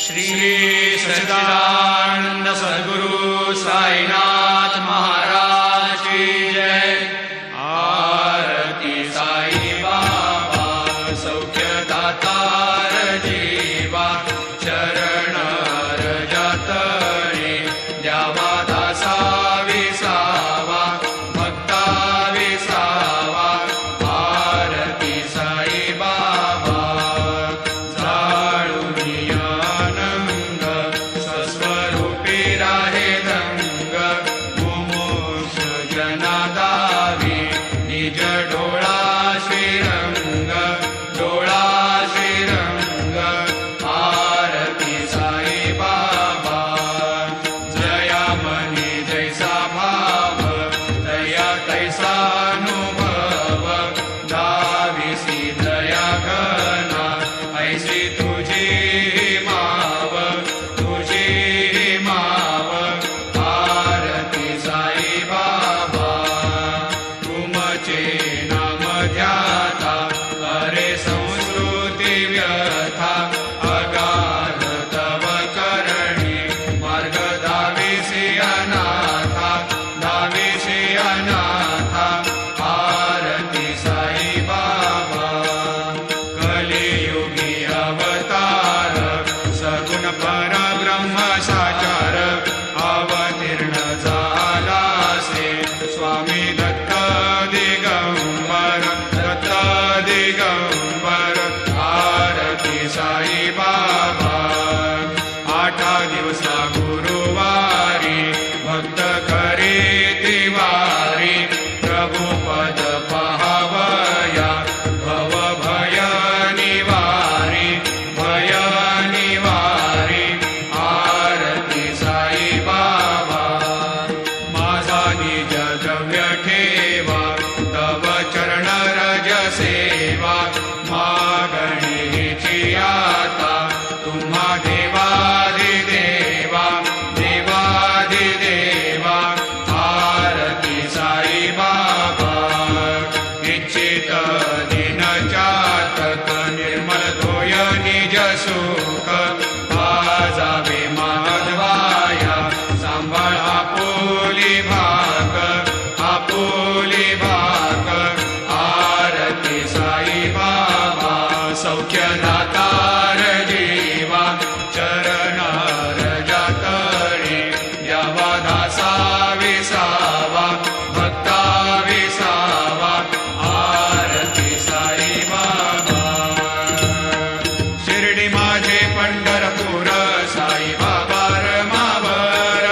श्री सच्चिदानंद सद्गुरु साईनाथ महाराज की जय। आरती साई बाबा सौख्यदातार जीवा, चरण रजतळे द्यावा दासा विसावा, भक्ता विसावा। आरती साई बाबा स्वस्वरूपी राहे रंग, मुमुक्ष जनादावी निज डोळा श्रीरंग, डोळा श्रीरंग। आरती साई बाबा जया मनी जैसा भाव, दया तैसा अनुभव, दाविसी दया घना ऐसी तुझी माव, तुझी माव। आरती साई बाबा तुमचे नाम ध्याता, करे संस्कृती व्यथा, अगाध तव करणी मार्ग दाविसी अनाथा, दाविसी अनाथा। आरती साई बाबा कलियुगी अवतार, सगुण परब्रह्म साचार, अवतीर्ण झालासे स्वामी दत्त दिगंबर, दत्त दिगंबर। आरती साई बाबा आठा दिवसा गुरुवारी, भक्त करे तिवारी, प्रभु पद पाहावया भव भय निवारी, भय निवारी। आरती साई बाबा माझा निज द्रव्य ठेवा, तव चरण रज सेवा, मागणीची आता तुम्हा देवादिदेवा, देवादिदेवा। आरती साई बाबा इच्छित दिन चातक, निर्मल तोय निज सुख, आजावे माधवाया सांभाळ आपुली भाक, आपुली भाक। आरती साई बाबा सौख्यदातार जीवा, चरण रजतळे द्यावा दासा विसावा, भक्ता विसावा। आरती साई बाबा शिर्डी माझे पंढरपूर, साई बाबा रमावर,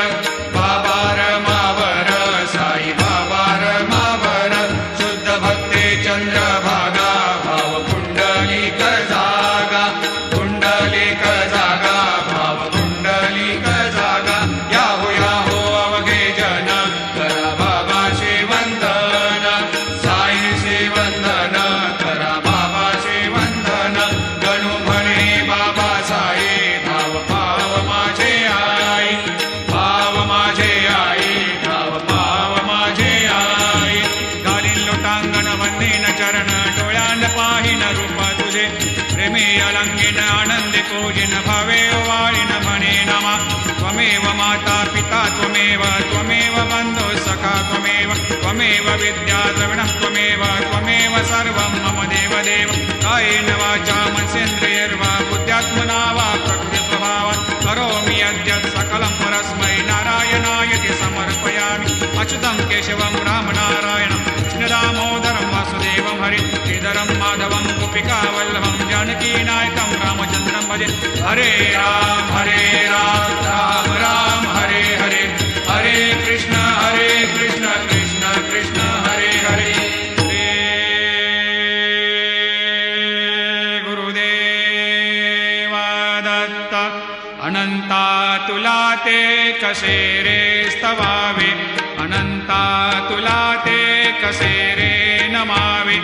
बाबा रमावर, साई बाबा रमावर। शुद्ध भक्ते चंद्रभागा, भाव पुंडलिक जागा, पुंडलिक जागा, भाव पुंडलिक जागा। याहो अवघे जन करा बाबाशी वंदन, साईशी वंदन करा बाबाशी वंदन। गणू म्हणे बाबा साई, भाव भाव माझे आई, भाव माझे आई, भाव भाव माझे आई। घालीन लोटांगण वंदीन चरण, डोळ्यान पाहिन रूप तुझे, प्रेमी अलंगिन आनंदी पूजिन, भावे वाळीन म्हणे नमा। त्वमेव माता पिता त्वमेव, त्वमेव बंधु सखा त्वमेव, त्वमेव विद्या द्रविणः त्वमेव, त्वमेव सर्वं मम देवदेव। कायेन वाचा मनसेन्द्रियैर्वा बुद्ध्यात्मना वा प्रकृतिप्रभावात्, करोमि यद्यत् सकलं परस्मै नारायणायति समर्पयामि। अच्युतं केशवं रामनारायणं कृष्णदामोदरं वासुदेवं हरिं, श्रीधरं माधवं गोपिकावल्लभं, जानकीनायकं रामचन्द्रं भजे। हरे राम राम राम हरे हरे, हरे कृष्ण कृष्ण कृष्ण हरे हरे। श्री गुरुदेव दत्त अनंता तुला ते कसे रे स्तवावे, अनंता तुला ते कसे रे नमावे।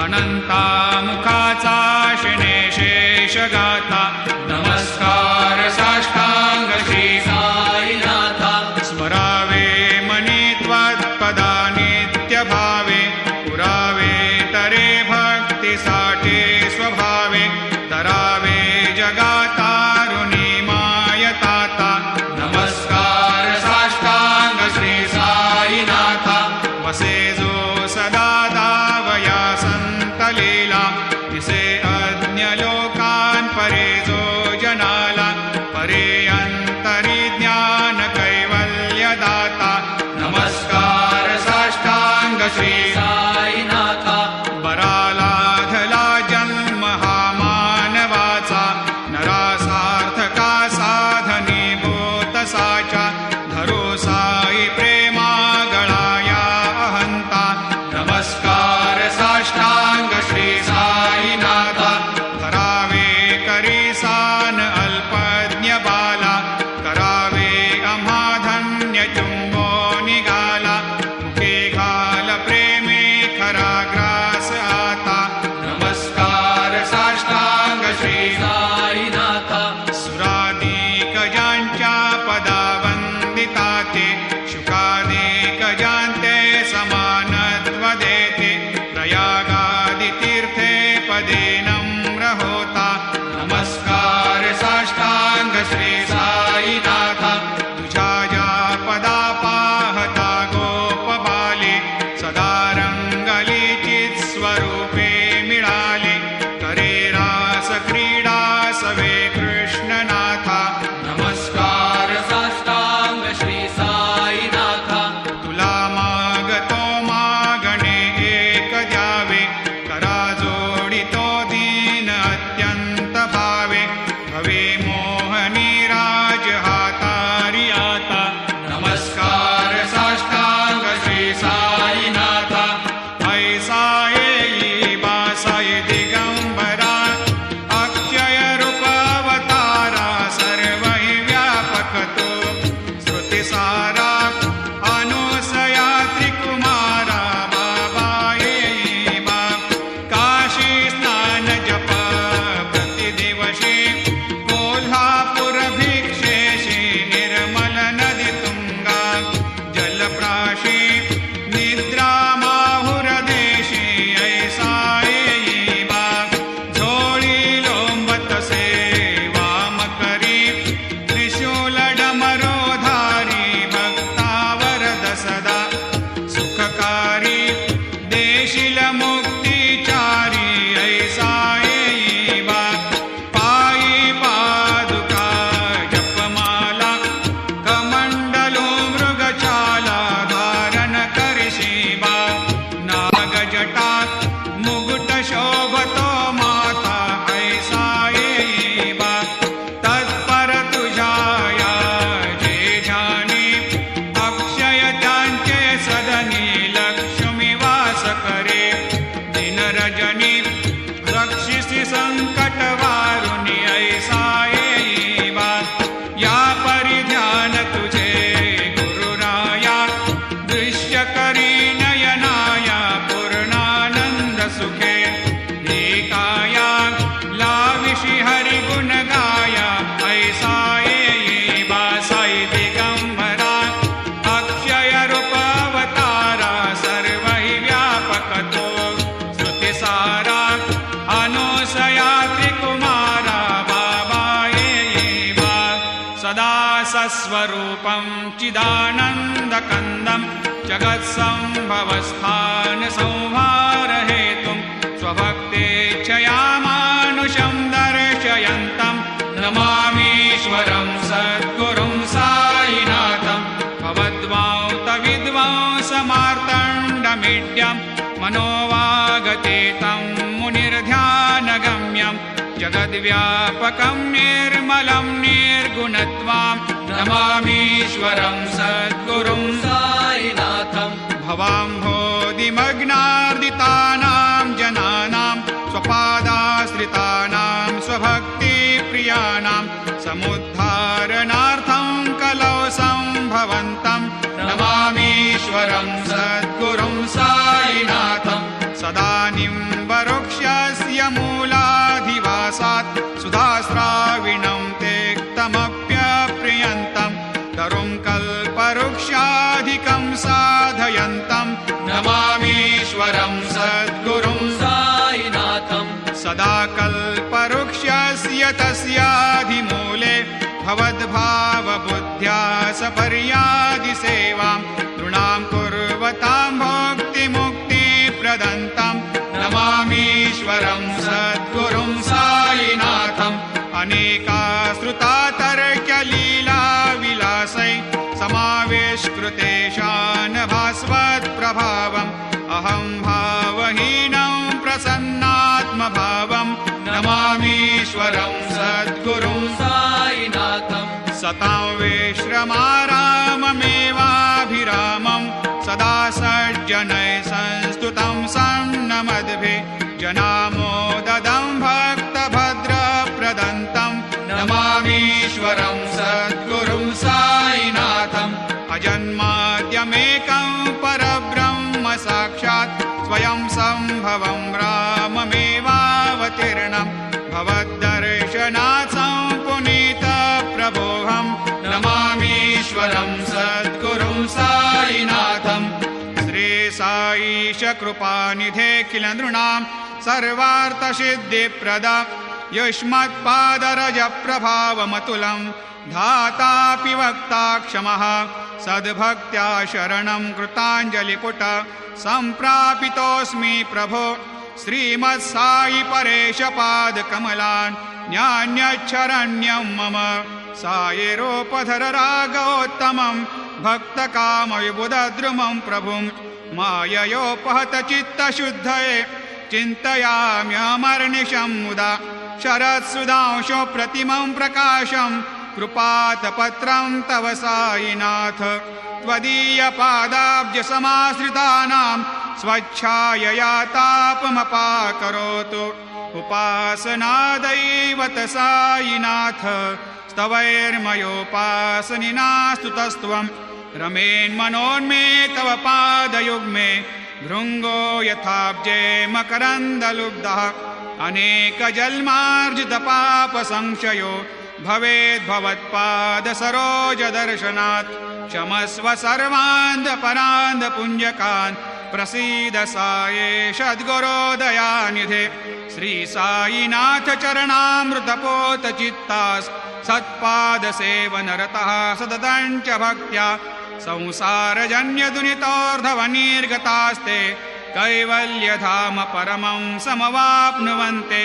अनंता मुखाचा शिणे शेष गाथा, नमस्कार साष्टांग श्री साईनाथा। स्मरावे मनी त्वत्पदा नित्य भावे, पुरावे तरे भक्तीसाठी स्वभावे, तरावे जगातारुणी मा संकटवारुणी ऐसा येईवा या परिध्यान तुझे गुरुराया दृश्य करी नयनाया पूर्णानंद सुखे हे काया लाविषि हरि गुण गाया ऐसा येईवा साई दिगंबरा अक्षय रूप अवतारा सर्व हि व्यापक तो श्रुतिसारा अनुसया त्रिकुमारा बाबा येईवा सदा सस्वरूपं चिदानन्दकन्दं जगत्सम्भवस्थान संहारहेतुं स्वभक्तेच्छया मानुषं दर्शयन्तं नमामीश्वरं सद्गुरुं साईनाथं भवद्वांतविद्वांसमार्तण्डमीड्यं मनोवागतीतं मुनिर्ध्यानगम्यं जगद्व्यापकं निर्मलं निर्गुणत्वां नमामीश्वरं सद्गुरुं साईनाथं भवाम्भोधिमग्नार्दितानां जनानां स्वपादाश्रितानां स्वभक्तिप्रियाणां समुद्धारणार्थं कलौ सम्भवन्तं नमामीश्वरं सद्गुरुं साईनाथं सदानीं वरुक्षस्य मूलाधिवासात् सुधास्राविणं तेक्तमप्यप्रियन्तं तरुं कल्पवृक्षाधिकं साधयन्तं नमामीश्वरं सद्गुरुं साईनाथं सदा कल्पवृक्षस्य तस्याधिमूले भवद्भावबुद्ध्या सपर्यादिसेवां नृणां कुर्वतां भोक्तिमुक्तिप्रदन्तं नमामीश्वरं सद्गुरुं साईनाथम् अनेकाश्रुता तर्क्यलीलाविलासै समाविष्कृतेशान भास्वत्प्रभावम् अहं भावहीनं प्रसन्नात्मभावं नमामीश्वरं सद्गुरुं साईनाथं सतां विश्रमाराममेवाभिरामं सदा सज्जनैः संस्तुतं सन्नमद्भिः जनामोददं भक्तभद्रप्रदन्तं नमामीश्वरं सद्गुरुं साईनाथम् अजन्माद्यमेकं परब्रह्म साक्षात् स्वयं सम्भवं राममेवावतीर्णं भवद्दर्शनात् सम्पुनीतप्रभोहं नमामीश्वरं सद्गुरुं साईनाथम् श्री साईश कृपानिधे किल नृणां सर्वार्थसिद्धिप्रद युष्मत्पादरजप्रभावमतुलं धातापि वक्ता क्षमः सद्भक्त्या शरणं कृताञ्जलिपुट सम्प्रापितोऽस्मि प्रभो श्रीमत्साई परेशपादकमलान् न्यान्यच्छरण्यं मम सायिरोपधर रागोत्तमं भक्तकामविबुधद्रुमं प्रभुं माययोपहतचित्तशुद्धये चिन्तयाम्यमर्निशं मुदा शरत्सुधांशो प्रतिमं प्रकाशं कृपातपत्रं तव साईनाथ त्वदीयपादाब्जसमाश्रितानां स्वच्छायया तापमपाकरोतु उपासनादैवत साईनाथ स्तवैर्मयोपासनिना स्तुतस्त्वं रमेन्मनोन्मे तव पादयुग्मे भृङ्गो यथाब्जे मकरन्दलुब्धः अनेकजन्मार्जितपापसंशयो भवेद्भवत्पादसरोजदर्शनात् क्षमस्व सर्वान्धपरान्धपुञ्जकान् प्रसीद साये सद्गुरोदयानिधे श्री साईनाथ चरणामृतपोतचित्तास् सत्पादसेवनरतः सततं च भक्त्या संसारजन्यदुनितोर्धवनिर्गतास्ते कैवल्यधाम परमं समवाप्नुवन्ते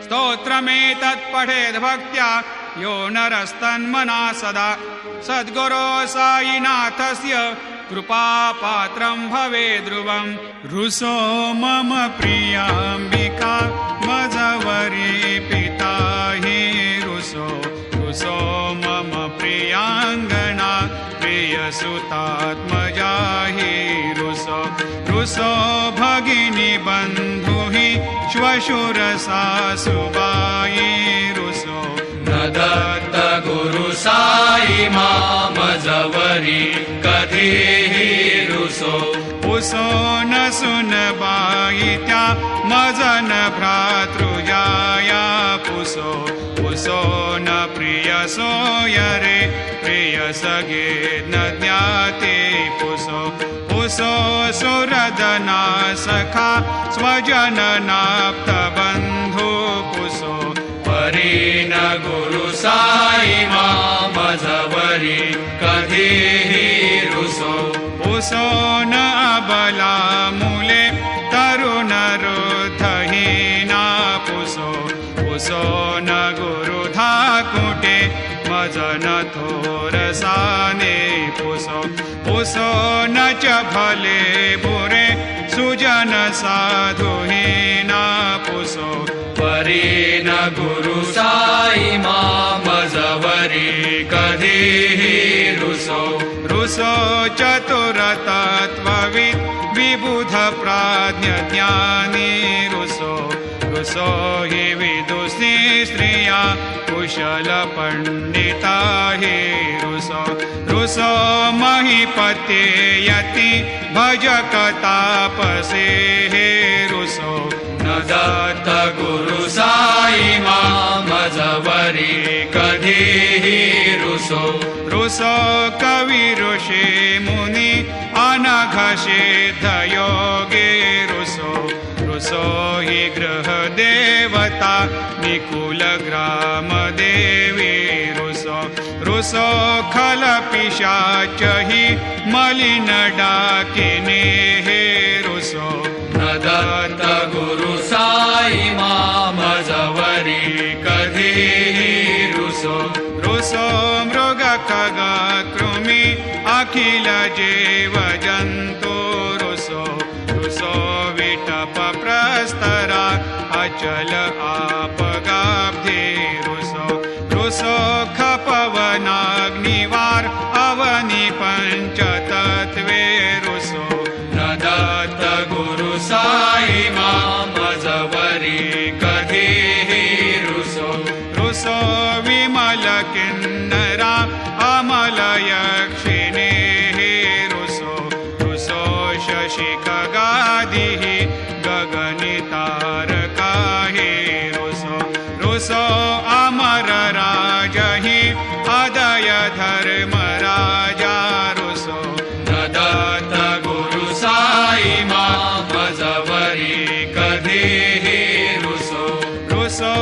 स्तोत्रमेतत्पठेद्भक्त्या यो नरस्तन्मना सदा सद्गुरो साईनाथस्य कृपापात्रं भवेद्ध्रुवं रुसो मम प्रियाम्बिका मजवरी पिता हि रुसो रुसो मम प्रियाङ्गना प्रियसुतात्मजा हि रुसो रुसो भगिनी बन्धु हि स्वशुरसा सुबाई रुसो न दत्त गुरु साई मामजवरी कधीही रुसो पुसो न सुनबाई त्या मजन भ्रातृजाया पुसो पुसो न प्रिय सोयरे प्रिय सगे न ज्ञाते पुसो पुसो सुरदना सखा स्वजननाप्त बंधु पुसो परी न गुरु साई मामजवरी कधीही रुसो पुसो न अबला मूले तरुण रुद्धहीना पुसो पुसो न गुरु धाकुटे मजन थोरसाने पुसो पुसो न च भले बुरे सुजन साधुहीना पुसो परी न गुरु साई मामजवरी कधीही रुसो रुसो चतुरतत्त्वविद् विबुध प्राज्ञ ज्ञानी रुसो रुसो हि विदुषी स्त्रिया कुशल पंडिता हि रुसो रुसो महीपते यति भजक तापसे हे रुसो न दत्त गुरु साई मामजवरी कधीही रुसो रुसो कवि ऋषि मुनि अनघ सिद्ध योगे रुसो रुसो हि गृह देवता निकुल ग्राम देवी रुसो रुसो खल पिशाच हि मलिन डाकिने हे रुसो न दत्त गुरु साई मामजवरी कधीही रुसो रुसो मृग खग कृमि अखिल जीव जंतु रुसो रुसो विटप प्रस्तरा अचल आपगाब्धि रुसो रुसो खपवनाग्निवार अवनि पंचतत्वे रुसो न दत्त गुरु साई मामजवरी कधीही रुसो रुसो विमल किन्नरा अमल यक्षिणे रुसो रुसो शशि खगादिः गगनितारका रुसो रुसो अमर राजहि अदय धर्मराजा रुसो न दत्त गुरु साई मामजवरी कधीही रुसो रुसो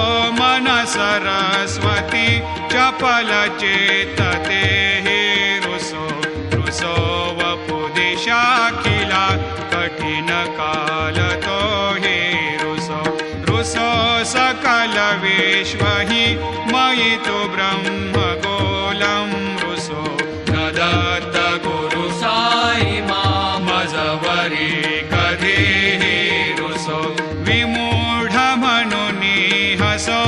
मन सरस्वती चपल चेतते हे रुसो रुसो वपुदिशाखिला कठिन काल तो हे रुसो रुसो सकल विश्व हि मयि तु ब्रह्म गोलं रुसो न दत्त गुरु साई मामजवरी कधीही रुसो विमूढ मनुनी हसो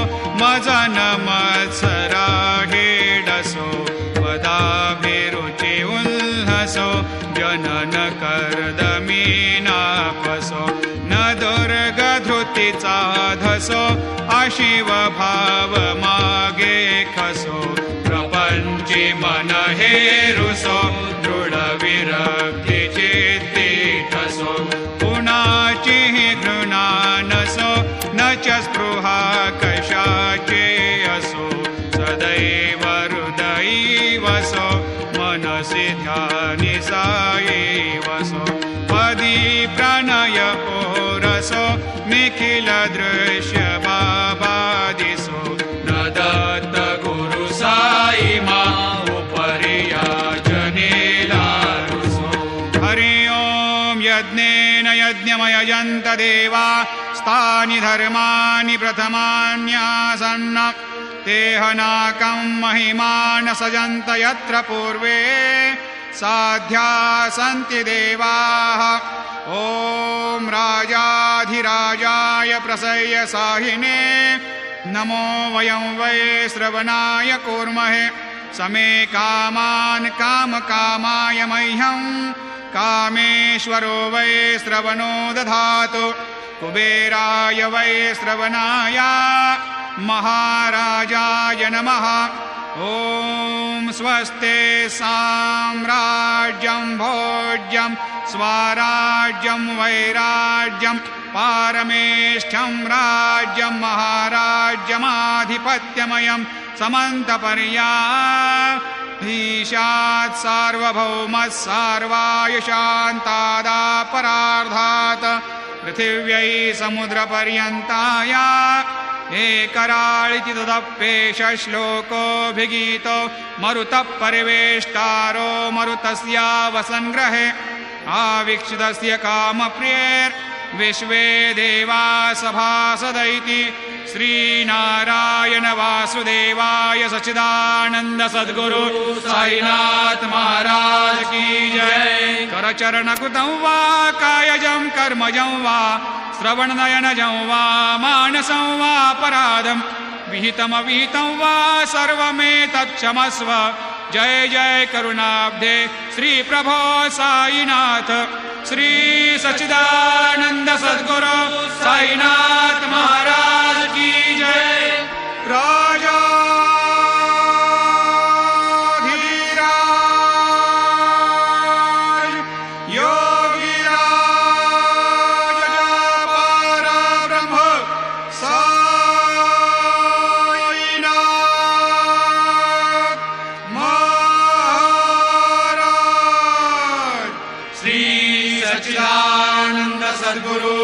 मजन मत्सरा हेडसो वदाभिरुचि उल्हसो जनन कर्दमीनापसो न दुर्गधृतिचा धसो अशिव भाव मागे खसो प्रपंची मन हे रुसो दृढ विरक्ती चित्ती ठसो कुणाची घृणा नसो न च स्पृहा कशाचे असो सदैव हृदयी वसो मनसि ध्यानि साई वसो पदी प्रणय ओरसो निखिल दृश्य बाबादिसो न दत्त गुरु साई मामुपरिया जनेला रुसो हरि ओम यज्ञेन यज्ञमयजन्त देवा स्थानि धर्माणि प्रथमान्यासन्न तेहनाकं महिमान सजन्त यत्र पूर्वे साध्या सन्ति देवाः ॐ राजाधिराजाय प्रसह्य साहिने नमो वयं वै श्रवणाय कूर्महे समे कामान् कामकामाय मह्यं कामेश्वरो वै श्रवणो दधातु कुबेराय वै श्रवणाय महाराजाय नमः। ॐ स्वस्ते साम्राज्यं भोज्यं स्वराज्यं वैराज्यं पारमेष्ठ्यं राज्यं महाराज्यमाधिपत्यमयं समन्तपर्याधीशात् सार्वभौमः सार्वायुषान्तादापरार्धात् पृथिव्यै समुद्रपर्यन्ताय एकराळिति तदप्येष श्लोकोऽभिगीतो मरुतः परिवेष्टारो मरुतस्य वसन्ग्रहे आवीक्षितस्य कामप्रियैर्विश्वे देवा सभासदैति श्रीनारायण वासुदेवाय सच्चिदानन्द सद्गुरु साईनाथ महाराज की जय। करचरणकृतं वा कायजं कर्मजं वा श्रवणनयनजं वा मानसं वा अपराधं विहितमविहितं वा सर्वमेतत्क्षमस्व। जय जय करुणाब्धे श्री प्रभो साईनाथ श्री सच्चिदानंद सद्गुरु साईनाथ महाराज की जय। राजाधीराज योगीराज परब्रह्म साईनाथ महाराज। श्री सच्चिदानंद सद्गुरु